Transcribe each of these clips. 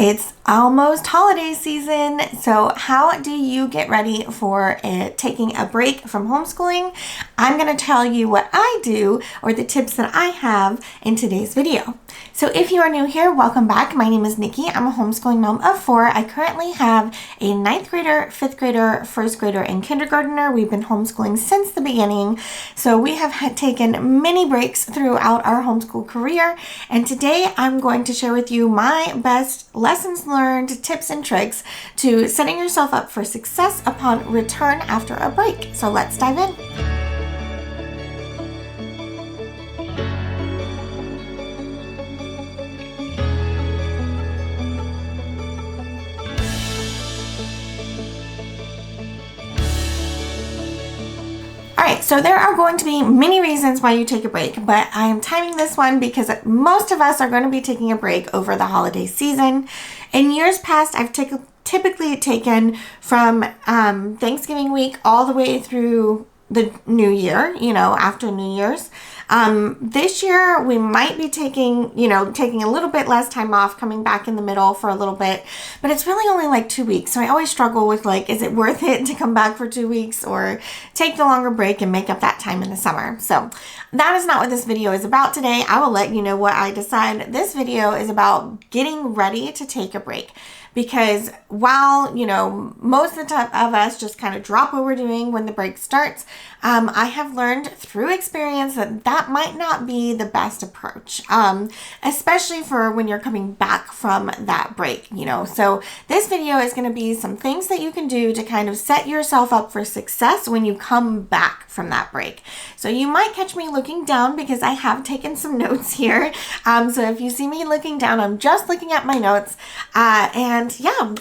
It's almost holiday season, so how do you get ready for taking a break from homeschooling? I'm going to tell you what I do or the tips that I have in today's video. So if you are new here, welcome back. My name is Nikki. I'm a homeschooling mom of 4. I currently have a 9th grader, 5th grader, 1st grader, and kindergartner. We've been homeschooling since the beginning, so we have taken many breaks throughout our homeschool career, and today I'm going to share with you my best lessons learned, tips and tricks to setting yourself up for success upon return after a break. So let's dive in. Alright, so there are going to be many reasons why you take a break, but I am timing this one because most of us are going to be taking a break over the holiday season. In years past, I've typically taken from Thanksgiving week all the way through the new year, after New Year's. This year we might be taking a little bit less time off, coming back in the middle for a little bit, but it's really only like 2 weeks. So I always struggle with is it worth it to come back for 2 weeks or take the longer break and make up that time in the summer? So that is not what this video is about today. I will let you know what I decide. This video is about getting ready to take a break. Because while, most of us just kind of drop what we're doing when the break starts, I have learned through experience that might not be the best approach, especially for when you're coming back from that break, So this video is going to be some things that you can do to kind of set yourself up for success when you come back from that break. So you might catch me looking down because I have taken some notes here. So if you see me looking down, I'm just looking at my notes.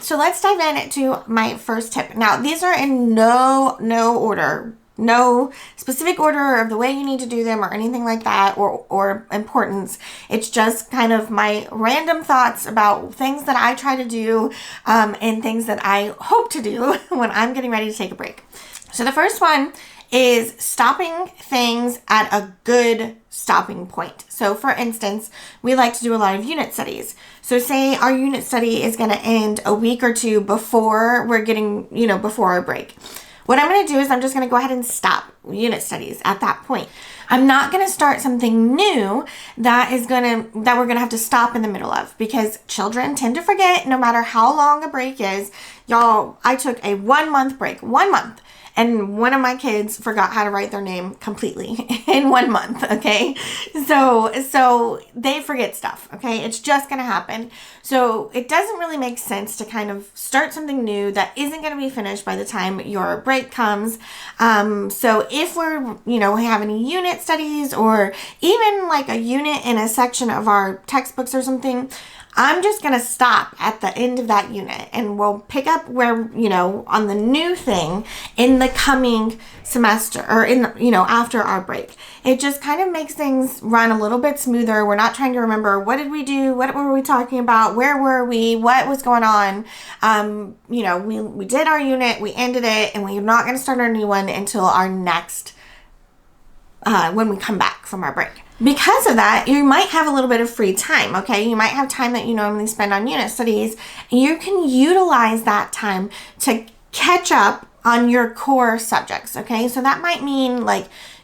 So let's dive into my first tip. Now, these are in no order, no specific order of the way you need to do them or anything like that, or importance. It's just kind of my random thoughts about things that I try to do and things that I hope to do when I'm getting ready to take a break. So the first one is stopping things at a good stopping point. So for instance, we like to do a lot of unit studies. So say our unit study is going to end a week or two before we're getting, before our break. What I'm going to do is I'm just going to go ahead and stop unit studies at that point. I'm not going to start something new that we're going to have to stop in the middle of, because children tend to forget no matter how long a break is. Y'all, I took a 1 month break, 1 month. And one of my kids forgot how to write their name completely in 1 month, okay? So they forget stuff, okay? It's just going to happen. So it doesn't really make sense to kind of start something new that isn't going to be finished by the time your break comes. So if we're, having unit studies or even like a unit in a section of our textbooks or something, I'm just going to stop at the end of that unit and we'll pick up where, on the new thing in the coming semester or after our break. It just kind of makes things run a little bit smoother. We're not trying to remember what did we do? What were we talking about? Where were we? What was going on? We did our unit, we ended it, and we're not going to start our new one until our next, when we come back from our break. Because of that, you might have a little bit of free time, okay? You might have time that you normally spend on unit studies, and you can utilize that time to catch up on your core subjects, okay? So that might mean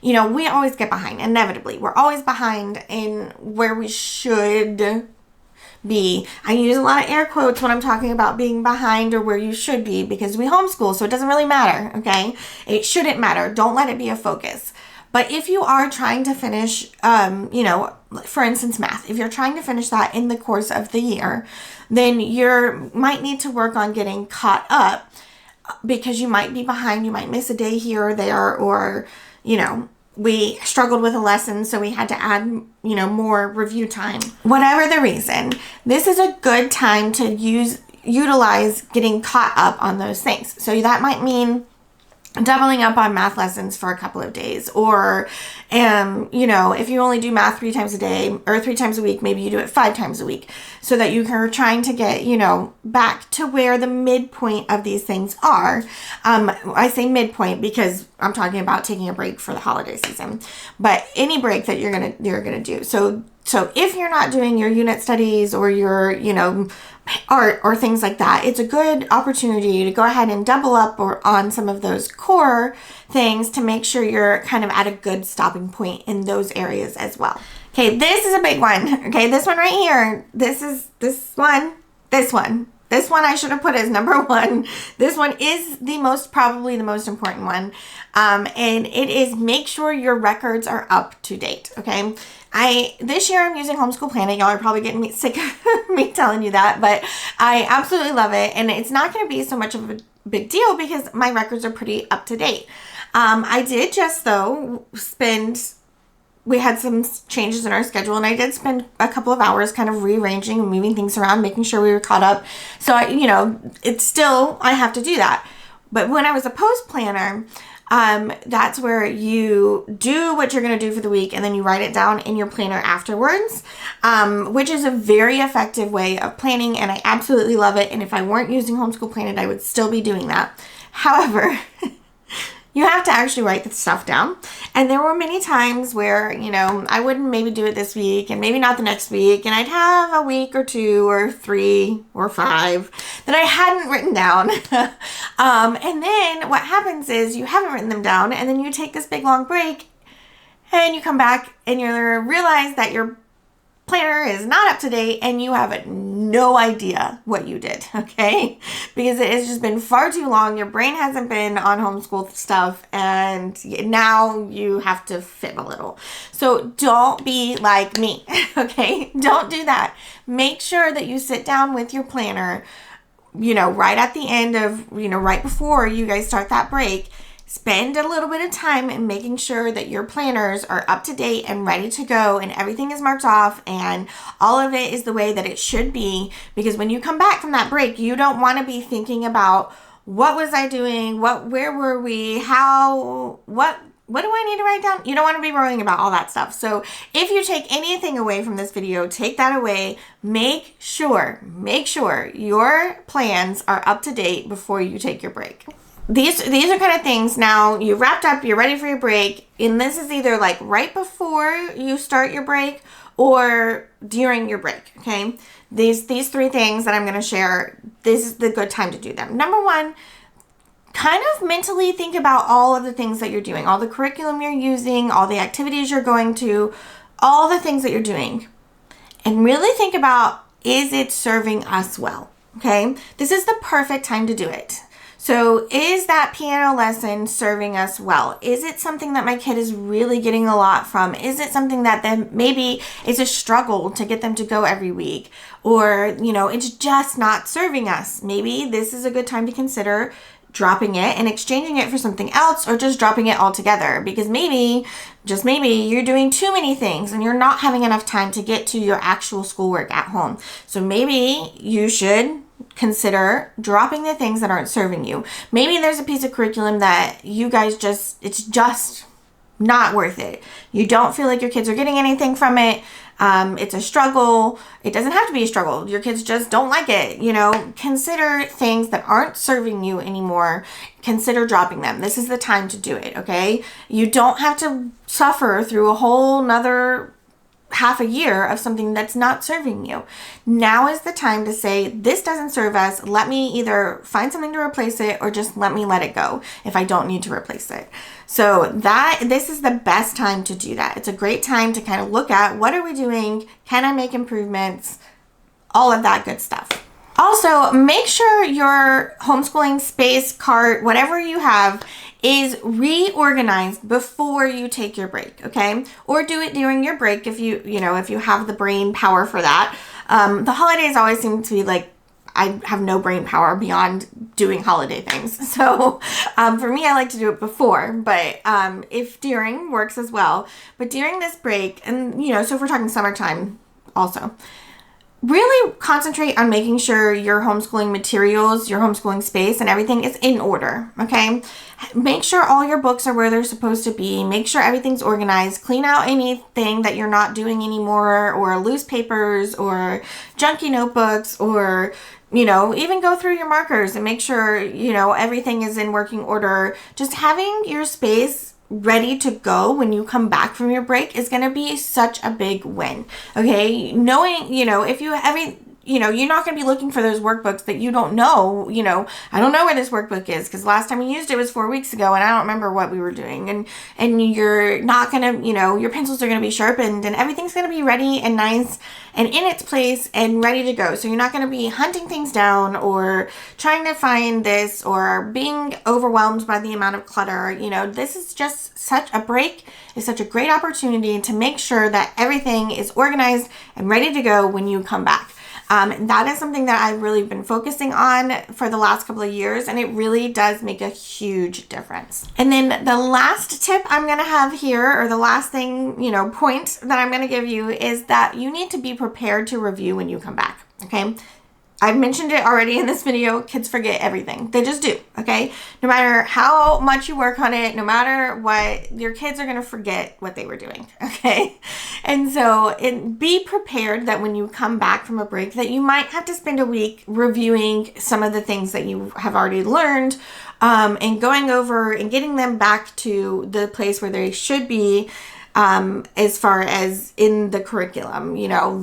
we always get behind, inevitably. We're always behind in where we should be. I use a lot of air quotes when I'm talking about being behind or where you should be, because we homeschool, so it doesn't really matter, okay? It shouldn't matter. Don't let it be a focus. But if you are trying to finish, for instance, math, if you're trying to finish that in the course of the year, then you might need to work on getting caught up, because you might be behind. You might miss a day here or there, or, we struggled with a lesson, so we had to add, more review time. Whatever the reason, this is a good time to utilize getting caught up on those things. So that might mean doubling up on math lessons for a couple of days, or if you only do math 3 times a day or 3 times a week, maybe you do it 5 times a week, so that you are trying to get back to where the midpoint of these things are. I say midpoint because I'm talking about taking a break for the holiday season, but any break that you're gonna do. So So if you're not doing your unit studies or your, art or things like that, it's a good opportunity to go ahead and double up or on some of those core things to make sure you're kind of at a good stopping point in those areas as well. Okay, this is a big one. Okay, this one right here. This one I should have put as number one. This one is probably the most important one. And it is make sure your records are up to date. Okay. This year I'm using Homeschool Planet. Y'all are probably getting me sick of me telling you that, but I absolutely love it. And it's not going to be so much of a big deal because my records are pretty up to date. I did just though we had some changes in our schedule, and I did spend a couple of hours kind of rearranging and moving things around, making sure we were caught up. So I have to do that. But when I was a post planner, that's where you do what you're going to do for the week, and then you write it down in your planner afterwards, which is a very effective way of planning, and I absolutely love it. And if I weren't using Homeschool Planet, I would still be doing that. However, you have to actually write the stuff down. And there were many times where, I wouldn't maybe do it this week and maybe not the next week. And I'd have a week or 2 or 3 or 5 that I hadn't written down. And then what happens is you haven't written them down, and then you take this big long break and you come back and you realize that your planner is not up to date and you have no idea what you did, okay? Because it has just been far too long. Your brain hasn't been on homeschool stuff, and now you have to fib a little. So don't be like me, okay? Don't do that. Make sure that you sit down with your planner, right at the end of, right before you guys start that break. Spend a little bit of time in making sure that your planners are up to date and ready to go, and everything is marked off and all of it is the way that it should be. Because when you come back from that break, you don't want to be thinking about what was I doing? Where were we? What do I need to write down? You don't want to be worrying about all that stuff. So if you take anything away from this video, take that away. Make sure your plans are up to date before you take your break. These are kind of things. Now you've wrapped up, you're ready for your break, and this is either like right before you start your break or during your break, okay? These 3 things that I'm going to share, this is the good time to do them. Number 1, kind of mentally think about all of the things that you're doing, all the curriculum you're using, all the activities you're going to, all the things that you're doing, and really think about, is it serving us well, okay? This is the perfect time to do it. So is that piano lesson serving us well? Is it something that my kid is really getting a lot from? Is it something that then maybe it's a struggle to get them to go every week? Or, it's just not serving us. Maybe this is a good time to consider dropping it and exchanging it for something else, or just dropping it altogether, because maybe, just maybe, you're doing too many things and you're not having enough time to get to your actual schoolwork at home. So maybe you should consider dropping the things that aren't serving you. Maybe there's a piece of curriculum that you guys it's just not worth it. You don't feel like your kids are getting anything from it. It's a struggle. It doesn't have to be a struggle. Your kids just don't like it. Consider things that aren't serving you anymore. Consider dropping them. This is the time to do it, okay? You don't have to suffer through a whole nother half a year of something that's not serving you. Now is the time to say, this doesn't serve us. Let me either find something to replace it, or just let it go if I don't need to replace it. So this is the best time to do that. It's a great time to kind of look at, what are we doing? Can I make improvements? All of that good stuff. Also, make sure your homeschooling space, cart, whatever you have, is reorganized before you take your break, okay? Or do it during your break if you have the brain power for that. The holidays always seem to be like, I have no brain power beyond doing holiday things. So for me, I like to do it before, but if during works as well. But during this break, and so if we're talking summertime also, really concentrate on making sure your homeschooling materials, your homeschooling space, and everything is in order, okay? Make sure all your books are where they're supposed to be. Make sure everything's organized. Clean out anything that you're not doing anymore, or loose papers, or junky notebooks, or, even go through your markers and make sure, everything is in working order. Just having your space ready to go when you come back from your break is going to be such a big win. Okay. Knowing, if you haven't, you're not going to be looking for those workbooks that you don't know, I don't know where this workbook is because last time we used it was 4 weeks ago and I don't remember what we were doing. And you're not going to, your pencils are going to be sharpened and everything's going to be ready and nice and in its place and ready to go. So you're not going to be hunting things down or trying to find this or being overwhelmed by the amount of clutter. This is just such a break. It's such a great opportunity to make sure that everything is organized and ready to go when you come back. That is something that I've really been focusing on for the last couple of years, and it really does make a huge difference. And then the last tip I'm going to have here, or the last thing, point that I'm going to give you is that you need to be prepared to review when you come back. Okay. I've mentioned it already in this video. Kids forget everything. They just do. Okay. No matter how much you work on it, no matter what, your kids are going to forget what they were doing. Okay. And so be prepared that when you come back from a break that you might have to spend a week reviewing some of the things that you have already learned, and going over and getting them back to the place where they should be, as far as in the curriculum,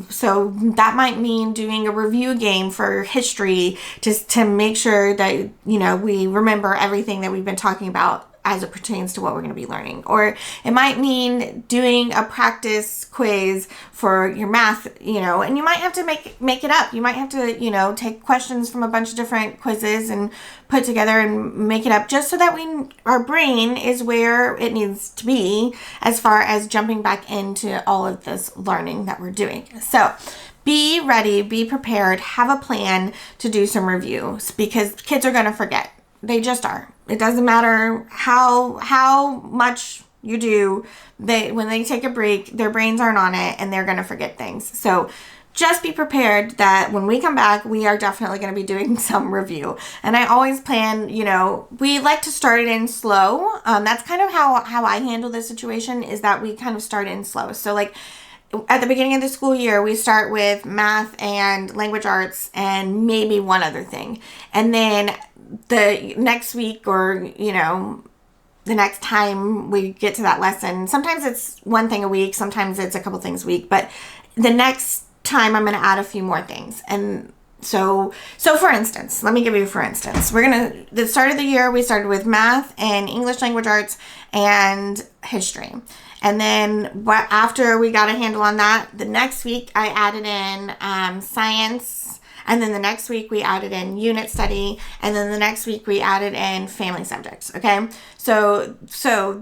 so that might mean doing a review game for history just to make sure that, we remember everything that we've been talking about as it pertains to what we're going to be learning. Or it might mean doing a practice quiz for your math, and you might have to make it up. You might have to, take questions from a bunch of different quizzes and put together and make it up just so that our brain is where it needs to be as far as jumping back into all of this learning that we're doing. So be ready, be prepared, have a plan to do some reviews because kids are going to forget. They just are. It doesn't matter how much you do. When they take a break, their brains aren't on it and they're going to forget things. So just be prepared that when we come back, we are definitely going to be doing some review. And I always plan, we like to start it in slow. That's kind of how I handle this situation is that we kind of start it in slow. So like at the beginning of the school year, we start with math and language arts and maybe one other thing. And then the next week or, the next time we get to that lesson, sometimes it's one thing a week, sometimes it's a couple things a week, but the next time I'm going to add a few more things. And so for instance, let me give you for instance, the start of the year, we started with math and English language arts and history. And then after we got a handle on that, the next week I added in science. And then the next week we added in unit study. And then the next week we added in family subjects. Okay. So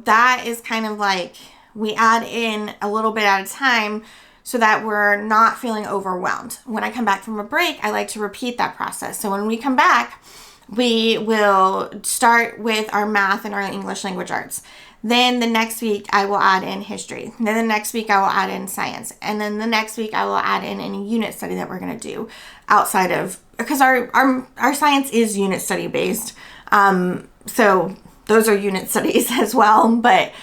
that is kind of like we add in a little bit at a time so that we're not feeling overwhelmed. When I come back from a break, I like to repeat that process. So when we come back, we will start with our math and our English language arts. Then the next week I will add in history. Then the next week I will add in science. And then the next week I will add in any unit study that we're going to do outside of, because our science is unit study based. So those are unit studies as well. But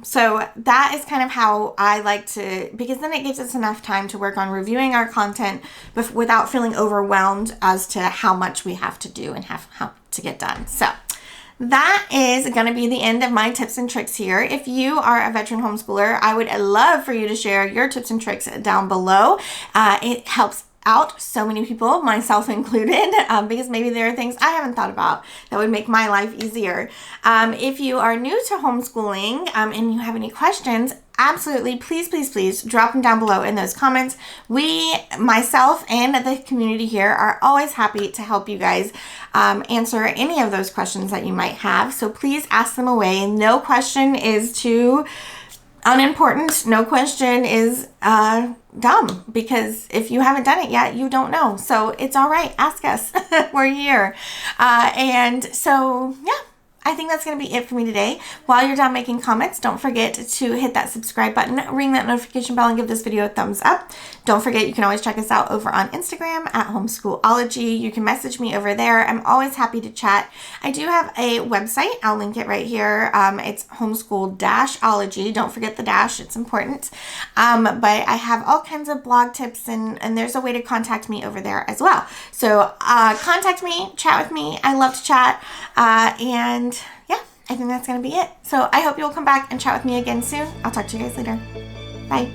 so that is kind of how I like to, because then it gives us enough time to work on reviewing our content without feeling overwhelmed as to how much we have to do and how to get done. So that is going to be the end of my tips and tricks here. If you are a veteran homeschooler, I would love for you to share your tips and tricks down below. It helps out so many people, myself included, because maybe there are things I haven't thought about that would make my life easier. If you are new to homeschooling and you have any questions, absolutely, please drop them down below in those comments. Myself and the community here are always happy to help you guys answer any of those questions that you might have. So please ask them away. No question is too unimportant. No question is dumb, because if you haven't done it yet, you don't know. So it's all right. Ask us. We're here. And so, yeah. I think that's going to be it for me today. While you're done making comments, don't forget to hit that subscribe button, ring that notification bell, and give this video a thumbs up. Don't forget, you can always check us out over on Instagram at Homeschoolology. You can message me over there. I'm always happy to chat. I do have a website. I'll link it right here. It's homeschool-ology. Don't forget the dash. It's important. But I have all kinds of blog tips, and there's a way to contact me over there as well. So contact me, chat with me. I love to chat. And yeah, I think that's going to be it. So I hope you'll come back and chat with me again soon. I'll talk to you guys later. Bye.